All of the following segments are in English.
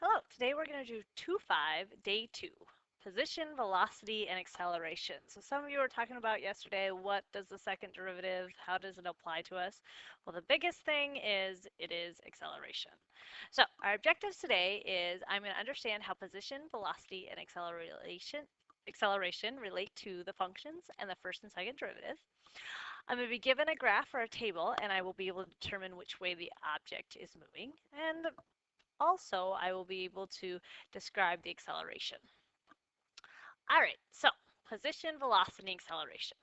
Hello, today we're going to do 2-5, day 2, position, velocity, and acceleration. So some of you were talking about yesterday, what does the second derivative, how does it apply to us? Well, the biggest thing is it is acceleration. So our objectives today is I'm going to understand how position, velocity, and acceleration relate to the functions and the first and second derivative. I'm going to be given a graph or a table, and I will be able to determine which way the object is moving. And also, I will be able to describe the acceleration. All right, so position, velocity, and acceleration.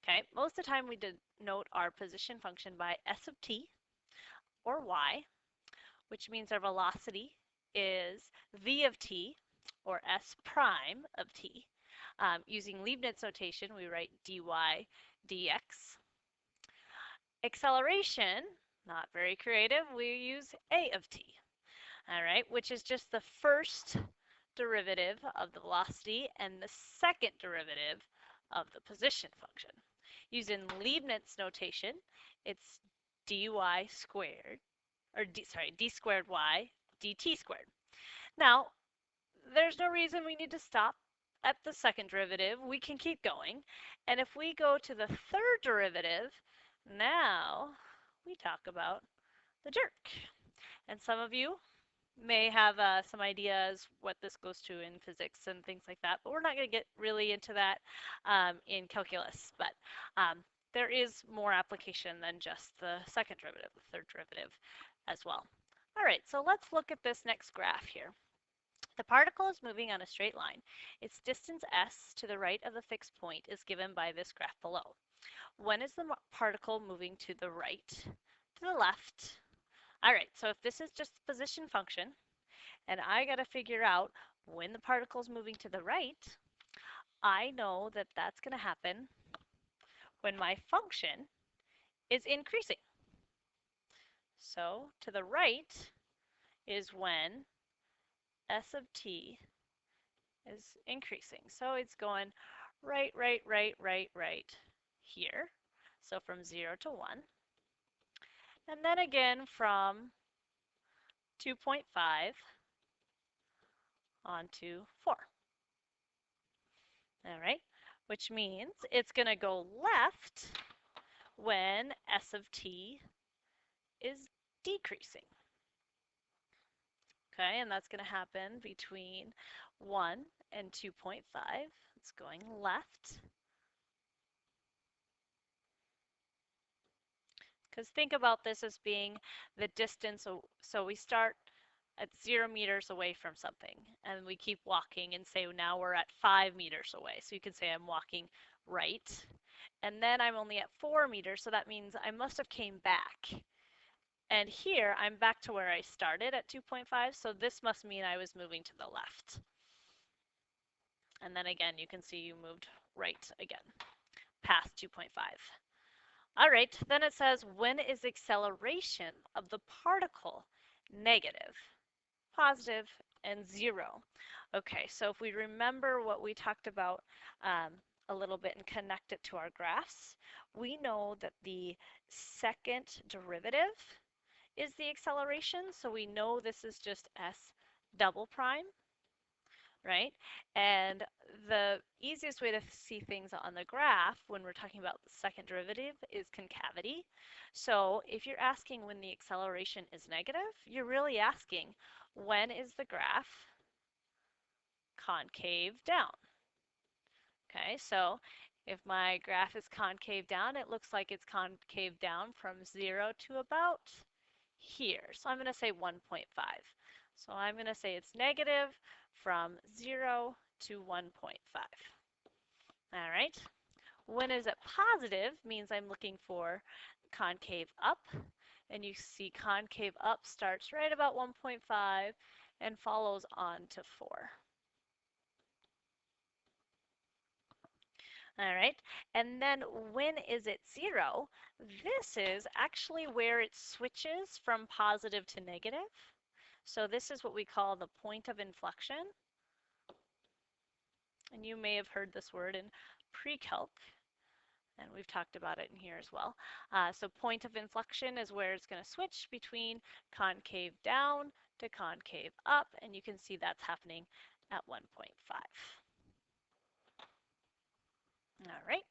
Okay, most of the time we denote our position function by s of t or y, which means our velocity is v of t or s prime of t. Using Leibniz notation, we write dy dx. Acceleration, not very creative, we use a of t. All right, which is just the first derivative of the velocity and the second derivative of the position function. Using Leibniz notation, it's dy squared, or d squared y dt squared. Now, there's no reason we need to stop at the second derivative. We can keep going. And if we go to the third derivative, now we talk about the jerk. And some of you may have some ideas what this goes to in physics and things like that, but we're not going to get really into that in calculus. But there is more application than just the second derivative, the third derivative as well. All right, so let's look at this next graph here. The particle is moving on a straight line. Its distance s to the right of the fixed point is given by this graph below. When is the particle moving to the right, to the left? All right, so if this is just the position function, and I got to figure out when the particle is moving to the right, I know that that's going to happen when my function is increasing. So to the right is when s of t is increasing. So it's going right here. So from 0 to 1. And then again from 2.5 on to 4. All right, which means it's going to go left when s of t is decreasing. Okay, and that's going to happen between 1 and 2.5. It's going left. Because think about this as being the distance, so we start at 0 meters away from something, and we keep walking and say now we're at 5 meters away. So you could say I'm walking right, and then I'm only at 4 meters, so that means I must have came back. And here I'm back to where I started at 2.5, so this must mean I was moving to the left. And then again, you can see you moved right again, past 2.5. All right, then it says, when is acceleration of the particle negative, positive, and 0? Okay, so if we remember what we talked about a little bit and connect it to our graphs, we know that the second derivative is the acceleration, so we know this is just s double prime, right? And the easiest way to see things on the graph when we're talking about the second derivative is concavity. So if you're asking when the acceleration is negative, you're really asking when is the graph concave down? Okay, so if my graph is concave down, it looks like it's concave down from 0 to about here. So I'm going to say 1.5. So I'm going to say it's negative from 0 to 1.5. All right. When is it positive means I'm looking for concave up. And you see concave up starts right about 1.5 and follows on to 4. All right, and then when is it 0? This is actually where it switches from positive to negative. So this is what we call the point of inflection. And you may have heard this word in pre-calc, and we've talked about it in here as well. So point of inflection is where it's going to switch between concave down to concave up, and you can see that's happening at 1.5. All right.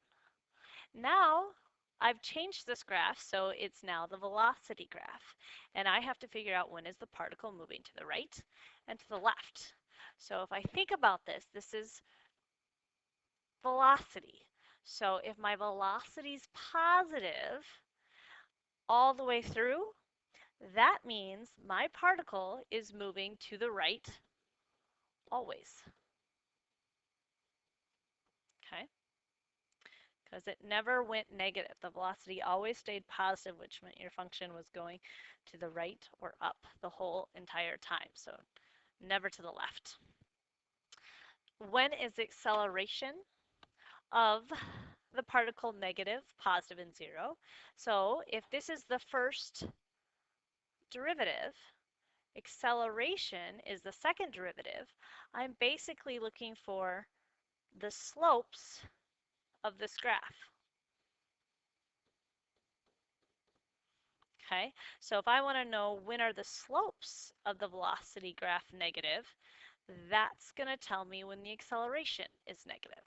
Now I've changed this graph, so it's now the velocity graph. And I have to figure out when is the particle moving to the right and to the left. So if I think about this, this is velocity. So if my velocity is positive all the way through, that means my particle is moving to the right always. Okay? Because it never went negative. The velocity always stayed positive, which meant your function was going to the right or up the whole entire time. So never to the left. When is the acceleration of the particle negative, positive, and zero? So if this is the first derivative, acceleration is the second derivative, I'm basically looking for the slopes of this graph. Okay, so if I want to know when are the slopes of the velocity graph negative, that's going to tell me when the acceleration is negative.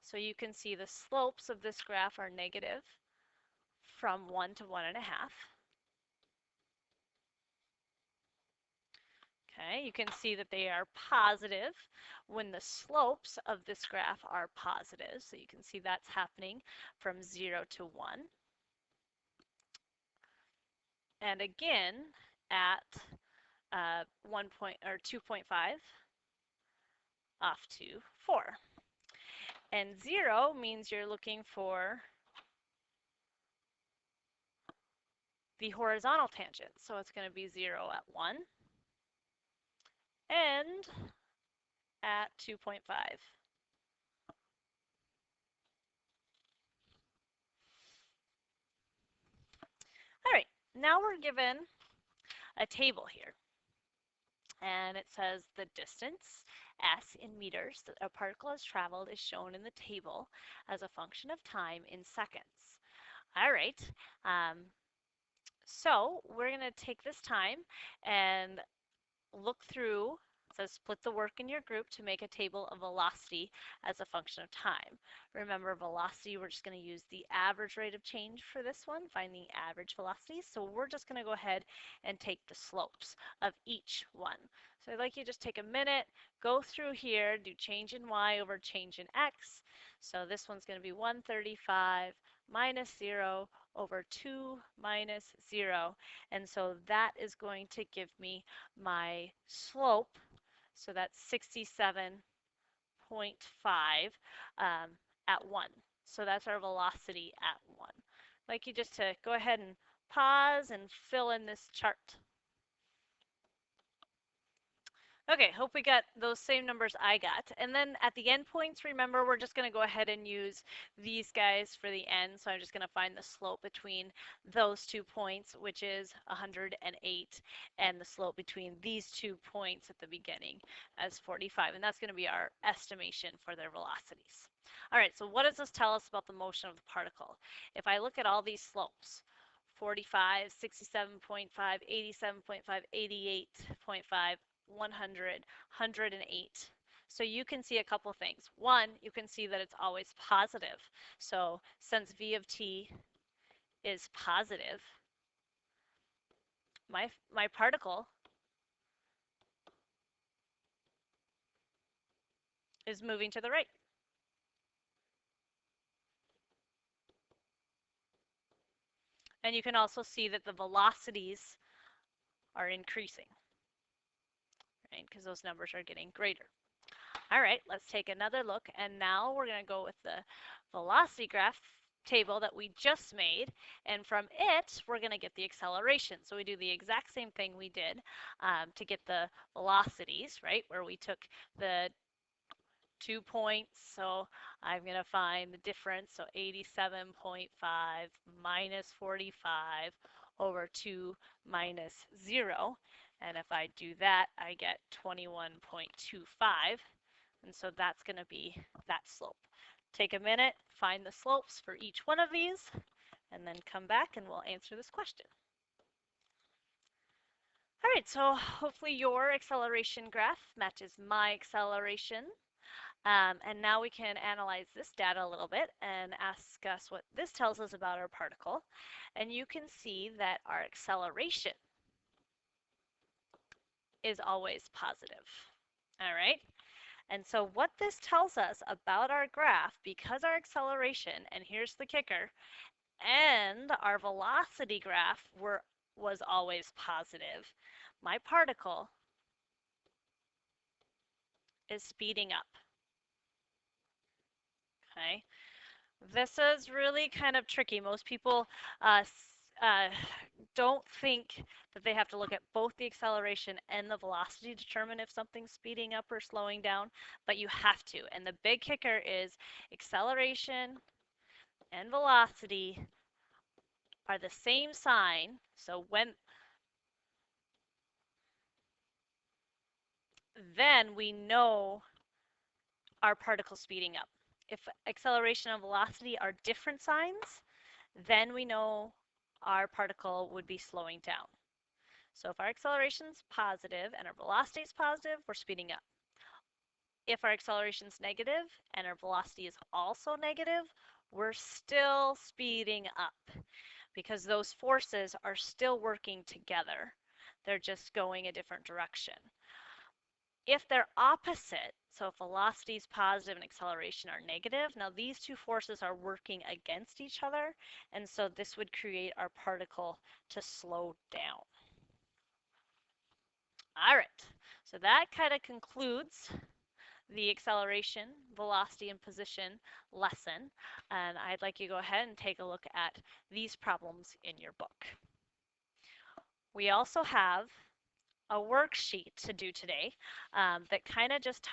So you can see the slopes of this graph are negative from 1 to 1.5. Okay, you can see that they are positive when the slopes of this graph are positive. So you can see that's happening from 0 to 1. And again, at 2.5 off to 4. And 0 means you're looking for the horizontal tangent. So it's going to be 0 at 1 and at 2.5. All right, now we're given a table here. And it says the distance, s in meters, that a particle has traveled is shown in the table as a function of time in seconds. All right, so we're going to take this time and look through. It says split the work in your group to make a table of velocity as a function of time. Remember, velocity, we're just going to use the average rate of change for this one, find the average velocity. So we're just going to go ahead and take the slopes of each one. So I'd like you to just take a minute, go through here, do change in y over change in x. So this one's going to be 135 minus 0 over 2 minus 0. And so that is going to give me my slope. So that's 67.5 at 1. So that's our velocity at 1. I'd like you just to go ahead and pause and fill in this chart. Okay, hope we got those same numbers I got. And then at the endpoints, remember, we're just going to go ahead and use these guys for the end. So I'm just going to find the slope between those 2 points, which is 108, and the slope between these 2 points at the beginning as 45. And that's going to be our estimation for their velocities. All right, so what does this tell us about the motion of the particle? If I look at all these slopes, 45, 67.5, 87.5, 88.5, 100, 108. So you can see a couple things. One, you can see that it's always positive. So since v of t is positive, my particle is moving to the right. And you can also see that the velocities are increasing, right? Because those numbers are getting greater. All right, let's take another look. And now we're going to go with the velocity graph table that we just made. And from it, we're going to get the acceleration. So we do the exact same thing we did to get the velocities, right? Where we took the 2 points. So I'm going to find the difference. So 87.5 minus 45 over 2 minus 0. And if I do that, I get 21.25. And so that's going to be that slope. Take a minute, find the slopes for each one of these, and then come back and we'll answer this question. All right, so hopefully your acceleration graph matches my acceleration. And now we can analyze this data a little bit and ask us what this tells us about our particle. And you can see that our acceleration is always positive. All right. And so what this tells us about our graph, because our acceleration, and here's the kicker, and our velocity graph was always positive, my particle is speeding up. Okay. This is really kind of tricky. Most people uh, uh, don't think that they have to look at both the acceleration and the velocity to determine if something's speeding up or slowing down, but you have to. And the big kicker is acceleration and velocity are the same sign. So then we know our particle speeding up. If acceleration and velocity are different signs, then we know our particle would be slowing down. So if our acceleration is positive and our velocity is positive, we're speeding up. If our acceleration is negative and our velocity is also negative, we're still speeding up because those forces are still working together. They're just going a different direction. If they're opposite, so if velocity is positive and acceleration are negative, now these two forces are working against each other, and so this would create our particle to slow down. All right, so that kind of concludes the acceleration, velocity, and position lesson. And I'd like you to go ahead and take a look at these problems in your book. We also have a worksheet to do today that kind of just